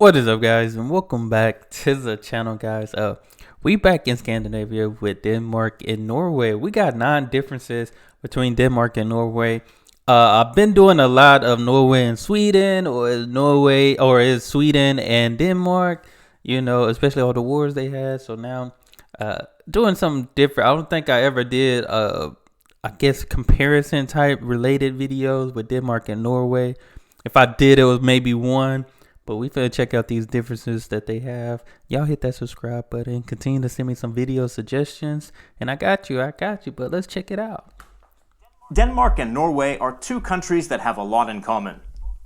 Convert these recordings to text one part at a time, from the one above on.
What is up, guys, and welcome back to the channel, guys. We back in Scandinavia with Denmark and Norway. We got 9 differences between Denmark and Norway. I've been doing a lot of Norway and Sweden, or is Sweden and Denmark, especially all the wars they had. So now doing something different. I don't think I ever did I guess comparison type related videos with Denmark and Norway. If I did, it was maybe one. But we finna check out these differences that they have. Y'all hit that subscribe button. Continue to send me some video suggestions. And I got you. But let's check it out. Denmark and Norway are two countries that have a lot in common.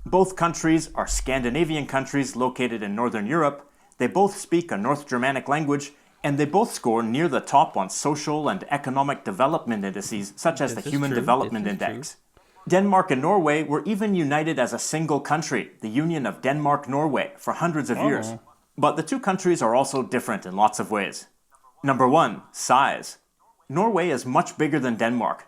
Both countries are Scandinavian countries located in Northern Europe. They both speak a North Germanic language. And they both score near the top on social and economic development indices, such as the Human Development Index. Denmark and Norway were even united as a single country, the Union of Denmark Norway, for hundreds of years. But the two countries are also different in lots of ways. Number 1, size. Norway is much bigger than Denmark.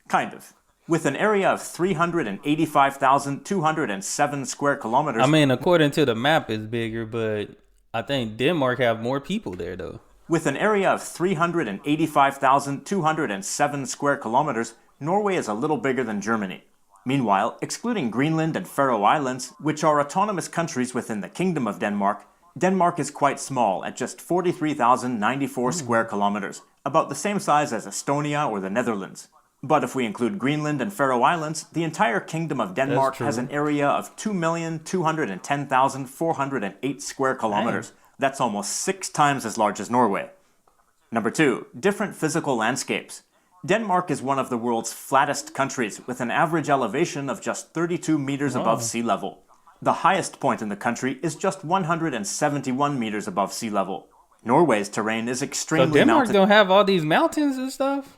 Kind of. With an area of 385,207 square kilometers. I mean, according to the map, it's bigger, but I think Denmark have more people there, though. With an area of 385,207 square kilometers, Norway is a little bigger than Germany. Meanwhile, excluding Greenland and Faroe Islands, which are autonomous countries within the Kingdom of Denmark, Denmark is quite small at just 43,094 square kilometers, about the same size as Estonia or the Netherlands. But if we include Greenland and Faroe Islands, the entire Kingdom of Denmark has an area of 2,210,408 square kilometers. Dang. That's almost 6 times as large as Norway. Number 2, different physical landscapes. Denmark is one of the world's flattest countries, with an average elevation of just 32 meters above sea level. The highest point in the country is just 171 meters above sea level. Norway's terrain is extremely mountainous. So Denmark don't have all these mountains and stuff?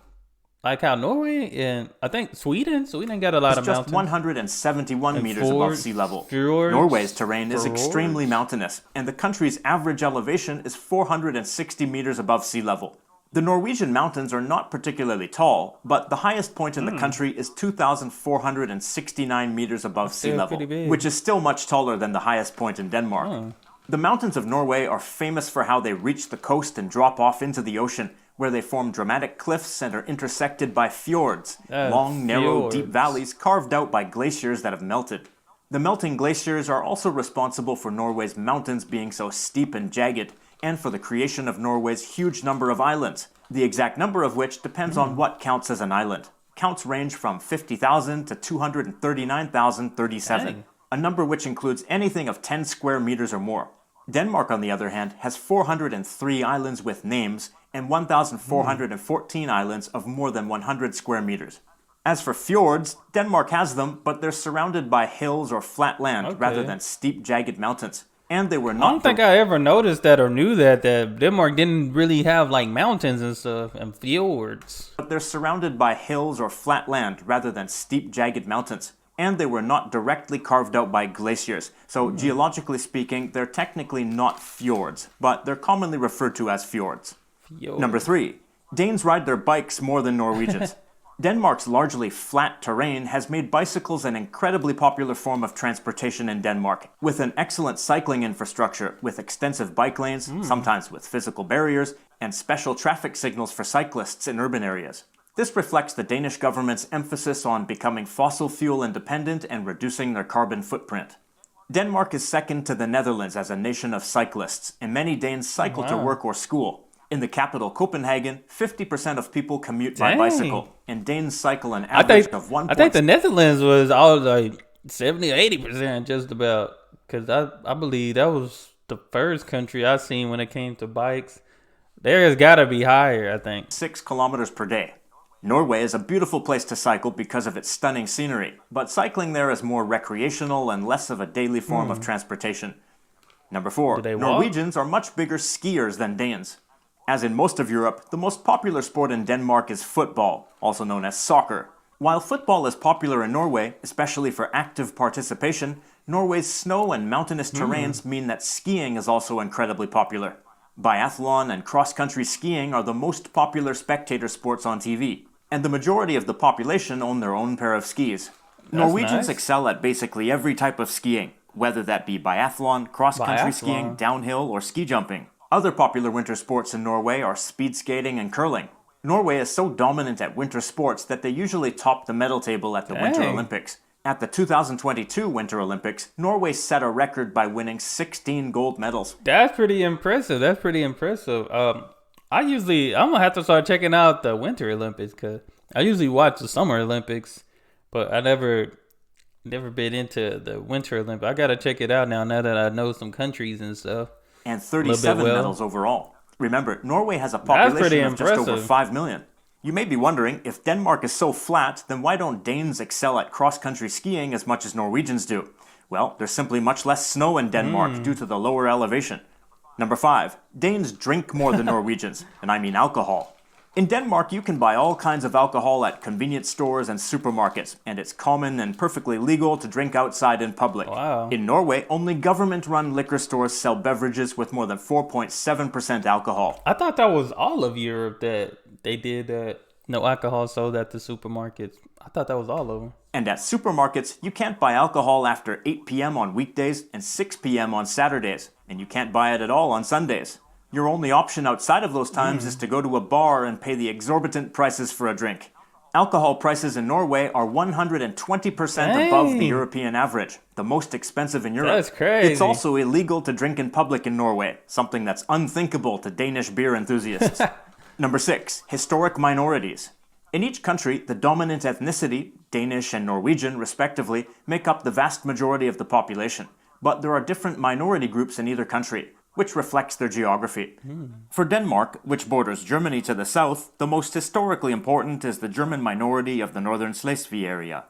Like how Norway and I think Sweden got a lot of mountains. Just 171 meters above sea level. Norway's terrain is extremely mountainous, and the country's average elevation is 460 meters above sea level. The Norwegian mountains are not particularly tall, but the highest point in the country is 2,469 meters above sea level, which is still much taller than the highest point in Denmark. The mountains of Norway are famous for how they reach the coast and drop off into the ocean, where they form dramatic cliffs and are intersected by fjords, long, narrow, deep valleys carved out by glaciers that have melted. The melting glaciers are also responsible for Norway's mountains being so steep and jagged, and for the creation of Norway's huge number of islands, the exact number of which depends on what counts as an island. Counts range from 50,000 to 239,037, a number which includes anything of 10 square meters or more. Denmark, on the other hand, has 403 islands with names and 1,414 islands of more than 100 square meters. As for fjords, Denmark has them, but they're surrounded by hills or flat land rather than steep, jagged mountains. And they were not. I don't think I ever noticed that or knew that Denmark didn't really have like mountains and stuff and fjords. But they're surrounded by hills or flat land rather than steep, jagged mountains. And they were not directly carved out by glaciers. So geologically speaking, they're technically not fjords, but they're commonly referred to as fjords. Number 3, Danes ride their bikes more than Norwegians. Denmark's largely flat terrain has made bicycles an incredibly popular form of transportation in Denmark, with an excellent cycling infrastructure with extensive bike lanes, sometimes with physical barriers, and special traffic signals for cyclists in urban areas. This reflects the Danish government's emphasis on becoming fossil fuel independent and reducing their carbon footprint. Denmark is second to the Netherlands as a nation of cyclists, and many Danes cycle to work or school. In the capital, Copenhagen, 50% of people commute by bicycle, and Danes cycle an average of 1. I think the Netherlands was all like 70 or 80% just about, because I believe that was the first country I seen when it came to bikes. There's got to be higher, I think. 6 kilometers per day. Norway is a beautiful place to cycle because of its stunning scenery, but cycling there is more recreational and less of a daily form of transportation. Number 4, Norwegians are much bigger skiers than Danes. As in most of Europe, the most popular sport in Denmark is football, also known as soccer. While football is popular in Norway, especially for active participation, Norway's snow and mountainous terrains mean that skiing is also incredibly popular. Biathlon and cross-country skiing are the most popular spectator sports on TV, and the majority of the population own their own pair of skis. Norwegians excel at basically every type of skiing, whether that be biathlon, cross-country skiing, Biathlon. downhill, or ski jumping. Other popular winter sports in Norway are speed skating and curling. Norway is so dominant at winter sports that they usually top the medal table at the Winter Dang. Olympics. At the 2022 Winter Olympics, Norway set a record by winning 16 gold medals. That's pretty impressive. That's pretty impressive. I'm gonna have to start checking out the Winter Olympics because I usually watch the Summer Olympics, but I never been into the Winter Olympics. I gotta check it out now that I know some countries and stuff. And 37 well. medals overall. Remember, Norway has a population of just over impressive. 5 million. You may be wondering, if Denmark is so flat, then why don't Danes excel at cross-country skiing as much as Norwegians do? Well, there's simply much less snow in Denmark due to the lower elevation. Number 5. Danes drink more than Norwegians, and I mean alcohol. In Denmark, you can buy all kinds of alcohol at convenience stores and supermarkets, and it's common and perfectly legal to drink outside in public. Wow. In Norway, only government-run liquor stores sell beverages with more than 4.7% alcohol. I thought that was all of Europe that they did no alcohol sold at the supermarkets. I thought that was all of them. And at supermarkets, you can't buy alcohol after 8 p.m. on weekdays and 6 p.m. on Saturdays, and you can't buy it at all on Sundays. Your only option outside of those times is to go to a bar and pay the exorbitant prices for a drink. Alcohol prices in Norway are 120% above the Dang. European average, the most expensive in Europe. That's crazy. It's also illegal to drink in public in Norway, something that's unthinkable to Danish beer enthusiasts. Number 6. Historic minorities. In each country, the dominant ethnicity, Danish and Norwegian respectively, make up the vast majority of the population. But there are different minority groups in either country, which reflects their geography. For Denmark, which borders Germany to the south, the most historically important is the German minority of the northern Schleswig area.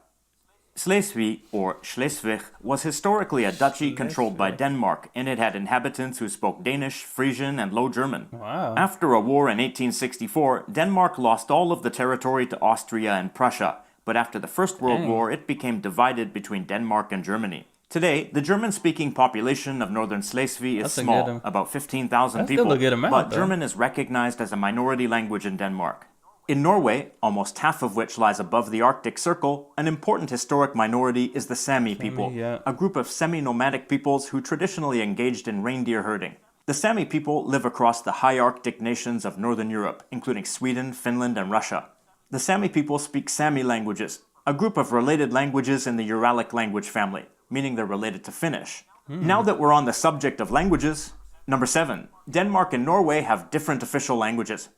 Schleswig, or Schleswig, was historically a duchy controlled by Denmark, and it had inhabitants who spoke Danish, Frisian, and Low German. Wow. After a war in 1864, Denmark lost all of the territory to Austria and Prussia, but after the First World War, it became divided between Denmark and Germany. Today, the German-speaking population of northern Schleswig is That's a small, good, about 15,000 that's people, still a good amount, but though. German is recognized as a minority language in Denmark. In Norway, almost half of which lies above the Arctic Circle, an important historic minority is the Sami people, yeah. a group of semi-nomadic peoples who traditionally engaged in reindeer herding. The Sami people live across the high Arctic nations of Northern Europe, including Sweden, Finland, and Russia. The Sami people speak Sami languages, a group of related languages in the Uralic language family, meaning they're related to Finnish. Now that we're on the subject of languages, number 7, Denmark and Norway have different official languages.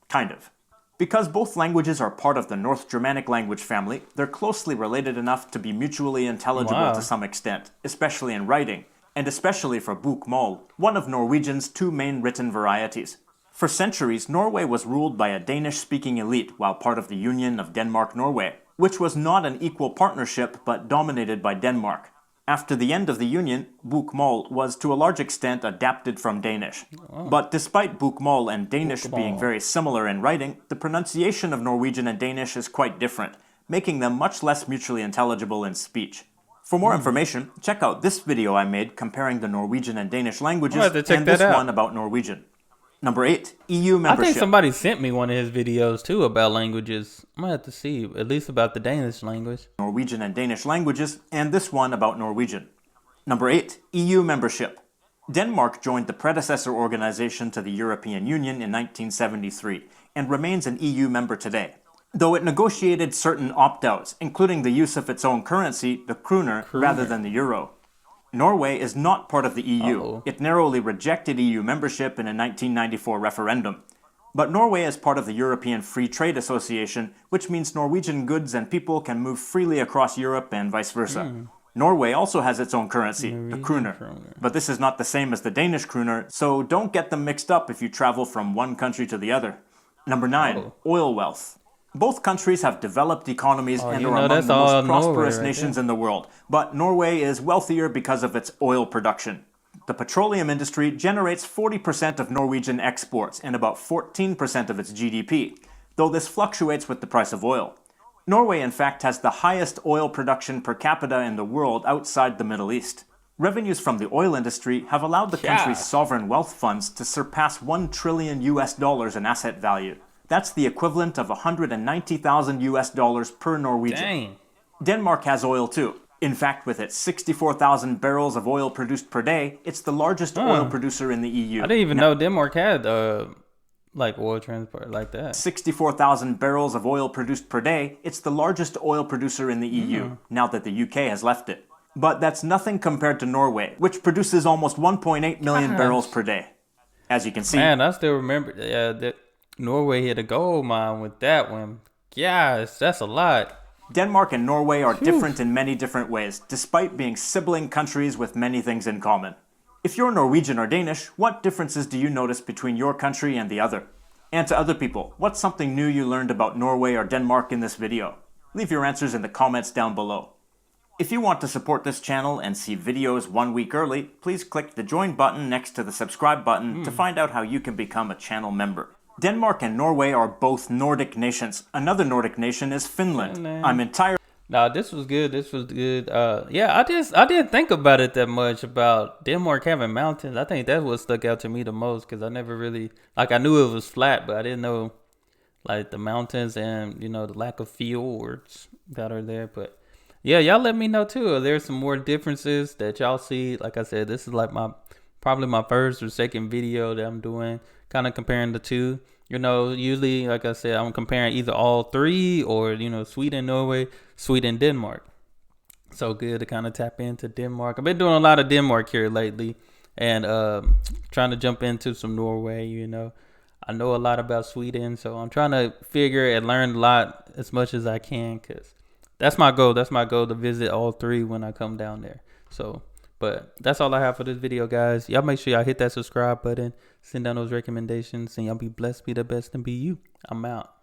Kind of. Because both languages are part of the North Germanic language family, they're closely related enough to be mutually intelligible Wow. to some extent, especially in writing, and especially for bokmål, one of Norwegian's two main written varieties. For centuries, Norway was ruled by a Danish-speaking elite while part of the Union of Denmark Norway, which was not an equal partnership but dominated by Denmark. After the end of the Union, bokmål was to a large extent adapted from Danish. But despite bokmål and Danish being very similar in writing, the pronunciation of Norwegian and Danish is quite different, making them much less mutually intelligible in speech. For more information, check out this video I made comparing the Norwegian and Danish languages have to check and that this out. one about Norwegian. Number 8, EU I membership. think somebody sent me one of his videos too about languages. I'm gonna have to see, at least about the Danish language. Norwegian and Danish languages, and this one about Norwegian. Number 8, EU membership. Denmark joined the predecessor organization to the European Union in 1973 and remains an EU member today. Though it negotiated certain opt-outs, including the use of its own currency, the kroner, rather than the euro. Norway is not part of the EU. Uh-oh. It narrowly rejected EU membership in a 1994 referendum. But Norway is part of the European Free Trade Association, which means Norwegian goods and people can move freely across Europe and vice versa. Norway also has its own currency, the kroner. But this is not the same as the Danish kroner, so don't get them mixed up if you travel from one country to the other. Number 9, oil wealth. Both countries have developed economies and you are know among that's the all most Norway prosperous right nations in the world. But Norway is wealthier because of its oil production. The petroleum industry generates 40% of Norwegian exports and about 14% of its GDP, though this fluctuates with the price of oil. Norway, in fact, has the highest oil production per capita in the world outside the Middle East. Revenues from the oil industry have allowed the country's sovereign wealth funds to surpass $1 trillion in asset value. That's the equivalent of $190,000 per Norwegian. Dang. Denmark has oil too. In fact, with its 64,000 barrels of oil produced per day, it's the largest oil producer in the EU. I didn't even know Denmark had like oil transport like that. 64,000 barrels of oil produced per day, it's the largest oil producer in the EU, now that the UK has left it. But that's nothing compared to Norway, which produces almost 1.8 million barrels per day. As you can see... Man, I still remember that Norway hit a gold mine with that one. Yes, that's a lot. Denmark and Norway are different in many different ways, despite being sibling countries with many things in common. If you're Norwegian or Danish, what differences do you notice between your country and the other? And to other people, what's something new you learned about Norway or Denmark in this video? Leave your answers in the comments down below. If you want to support this channel and see videos 1 week early, please click the join button next to the subscribe button to find out how you can become a channel member. Denmark and Norway are both Nordic nations. Another Nordic nation is Finland. I'm entirely... Nah, this was good. This was good. Yeah, I didn't think about it that much about Denmark having mountains. I think that's what stuck out to me the most because I never really I knew it was flat, but I didn't know like the mountains and the lack of fjords that are there. But yeah, y'all let me know too. Are there some more differences that y'all see? Like I said, this is like probably my first or second video that I'm doing, kind of comparing the two. Usually, like I said, I'm comparing either all three or, Sweden, Norway, Sweden, Denmark. So good to kind of tap into Denmark. I've been doing a lot of Denmark here lately and trying to jump into some Norway, I know a lot about Sweden, so I'm trying to figure and learn a lot as much as I can because that's my goal. That's my goal to visit all three when I come down there. So, but that's all I have for this video, guys. Y'all make sure y'all hit that subscribe button, send down those recommendations, and y'all be blessed, be the best, and be you. I'm out.